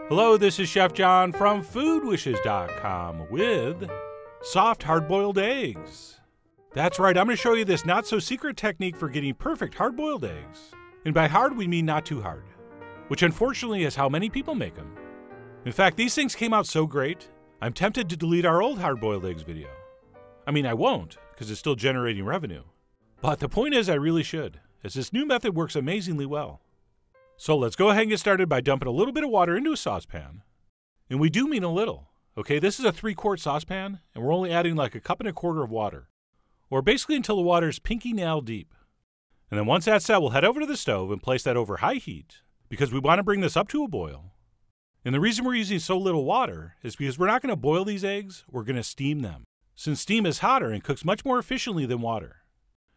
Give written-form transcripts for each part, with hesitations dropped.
Hello, this is Chef John from foodwishes.com with soft hard-boiled eggs. That's right, I'm going to show you this not-so-secret technique for getting perfect hard-boiled eggs. And by hard, we mean not too hard, which unfortunately is how many people make them. In fact, these things came out so great, I'm tempted to delete our old hard-boiled eggs video. I mean, I won't, because it's still generating revenue. But the point is I really should, as this new method works amazingly well. So let's go ahead and get started by dumping a little bit of water into a saucepan. And we do mean a little. Okay, this is a 3-quart saucepan, and we're only adding like 1.25 cups of water. Or basically until the water is pinky nail deep. And then once that's set, we'll head over to the stove and place that over high heat, because we want to bring this up to a boil. And the reason we're using so little water is because we're not going to boil these eggs, we're going to steam them. Since steam is hotter and cooks much more efficiently than water.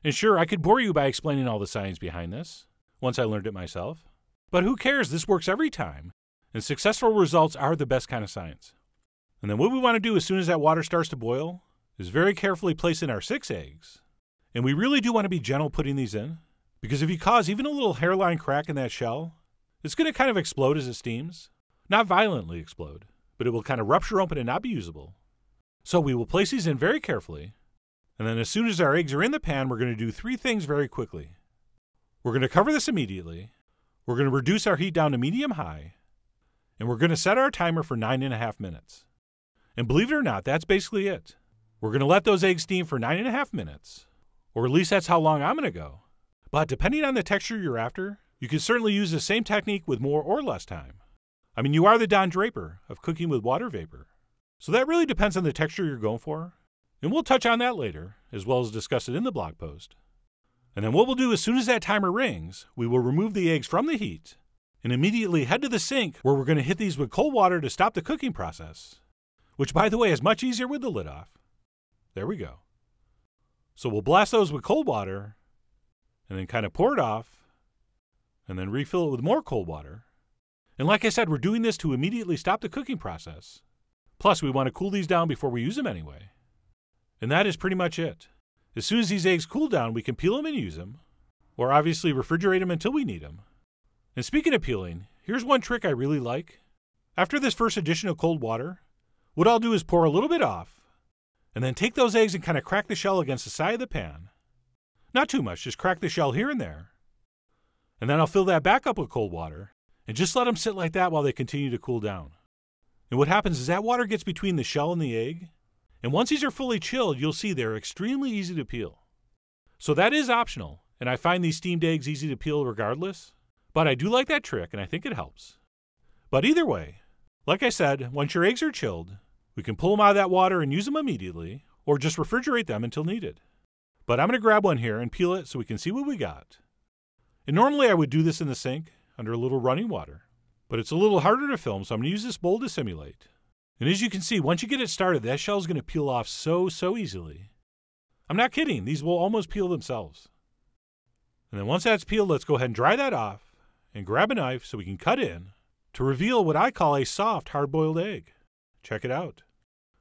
And sure, I could bore you by explaining all the science behind this, once I learned it myself. But who cares? This works every time, and successful results are the best kind of science. And then what we want to do as soon as that water starts to boil is very carefully place in our 6 eggs. And we really do want to be gentle putting these in, because if you cause even a little hairline crack in that shell, it's going to kind of explode as it steams. Not violently explode, but it will kind of rupture open and not be usable. So we will place these in very carefully, and then as soon as our eggs are in the pan, we're going to do 3 things very quickly. We're going to cover this immediately. We're going to reduce our heat down to medium-high, and we're going to set our timer for 9.5 minutes. And believe it or not, that's basically it. We're going to let those eggs steam for 9.5 minutes, or at least that's how long I'm going to go. But depending on the texture you're after, you can certainly use the same technique with more or less time. I mean, you are the Don Draper of cooking with water vapor. So that really depends on the texture you're going for, and we'll touch on that later, as well as discuss it in the blog post. And then what we'll do as soon as that timer rings, we will remove the eggs from the heat and immediately head to the sink where we're going to hit these with cold water to stop the cooking process, which by the way is much easier with the lid off. There we go. So we'll blast those with cold water and then kind of pour it off and then refill it with more cold water. And like I said, we're doing this to immediately stop the cooking process. Plus, we want to cool these down before we use them anyway. And that is pretty much it. As soon as these eggs cool down, we can peel them and use them, or obviously refrigerate them until we need them. And speaking of peeling, here's one trick I really like. After this first addition of cold water, what I'll do is pour a little bit off, and then take those eggs and kind of crack the shell against the side of the pan. Not too much, just crack the shell here and there. And then I'll fill that back up with cold water, and just let them sit like that while they continue to cool down. And what happens is that water gets between the shell and the egg, and once these are fully chilled, you'll see they're extremely easy to peel. So that is optional, and I find these steamed eggs easy to peel regardless, but I do like that trick and I think it helps. But either way, like I said, once your eggs are chilled, we can pull them out of that water and use them immediately, or just refrigerate them until needed. But I'm going to grab one here and peel it so we can see what we got. And normally I would do this in the sink under a little running water, but it's a little harder to film, so I'm going to use this bowl to simulate. And as you can see, once you get it started, that shell is going to peel off so easily. I'm not kidding. These will almost peel themselves. And then once that's peeled, let's go ahead and dry that off and grab a knife so we can cut in to reveal what I call a soft hard-boiled egg. Check it out.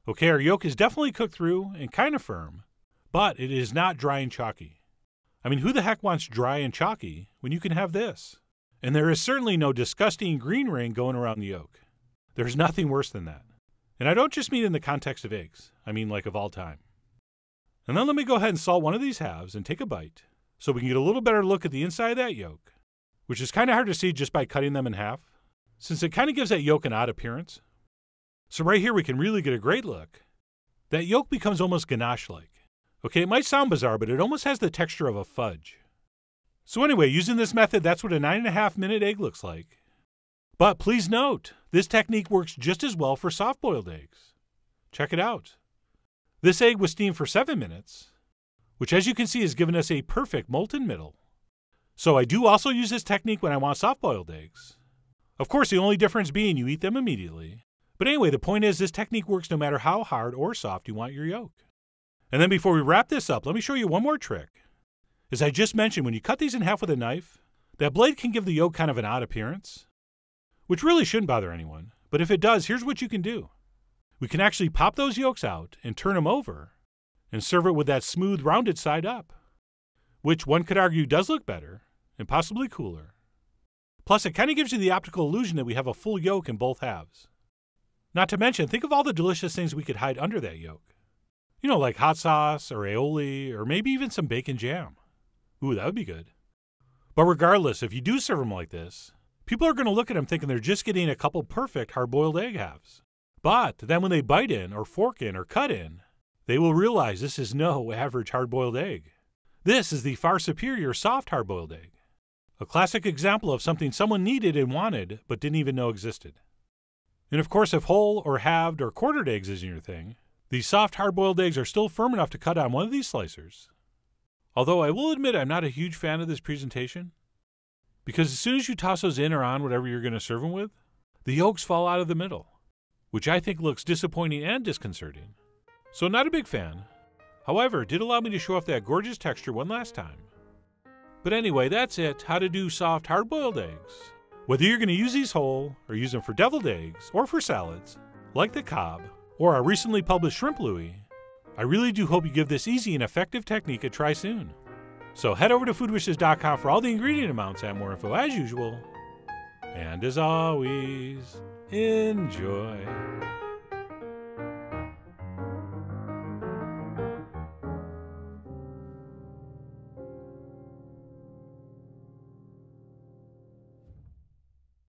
Okay, our yolk is definitely cooked through and kind of firm, but it is not dry and chalky. I mean, who the heck wants dry and chalky when you can have this? And there is certainly no disgusting green ring going around the yolk. There's nothing worse than that. And I don't just mean in the context of eggs, I mean like of all time. And then let me go ahead and salt one of these halves and take a bite so we can get a little better look at the inside of that yolk, which is kind of hard to see just by cutting them in half, since it kind of gives that yolk an odd appearance. So right here we can really get a great look. That yolk becomes almost ganache-like. Okay, it might sound bizarre, but it almost has the texture of a fudge. So anyway, using this method, that's what a 9.5-minute egg looks like. But please note, this technique works just as well for soft-boiled eggs. Check it out. This egg was steamed for 7 minutes, which as you can see has given us a perfect molten middle. So I do also use this technique when I want soft-boiled eggs. Of course, the only difference being you eat them immediately. But anyway, the point is this technique works no matter how hard or soft you want your yolk. And then before we wrap this up, let me show you one more trick. As I just mentioned, when you cut these in half with a knife, that blade can give the yolk kind of an odd appearance, which really shouldn't bother anyone. But if it does, here's what you can do. We can actually pop those yolks out and turn them over and serve it with that smooth, rounded side up, which one could argue does look better and possibly cooler. Plus, it kind of gives you the optical illusion that we have a full yolk in both halves. Not to mention, think of all the delicious things we could hide under that yolk. You know, like hot sauce, or aioli, or maybe even some bacon jam. Ooh, that would be good. But regardless, if you do serve them like this, people are going to look at them thinking they're just getting a couple perfect hard-boiled egg halves. But then when they bite in, or fork in, or cut in, they will realize this is no average hard-boiled egg. This is the far superior soft hard-boiled egg. A classic example of something someone needed and wanted, but didn't even know existed. And of course, if whole or halved or quartered eggs isn't your thing, these soft hard-boiled eggs are still firm enough to cut on one of these slicers. Although I will admit I'm not a huge fan of this presentation, because as soon as you toss those in or on whatever you're going to serve them with, the yolks fall out of the middle, which I think looks disappointing and disconcerting. So not a big fan. However, it did allow me to show off that gorgeous texture one last time. But anyway, that's it, how to do soft hard-boiled eggs. Whether you're going to use these whole, or use them for deviled eggs, or for salads, like the Cobb, or our recently published Shrimp Louis, I really do hope you give this easy and effective technique a try soon. So head over to foodwishes.com for all the ingredient amounts and more info as usual. And as always, enjoy.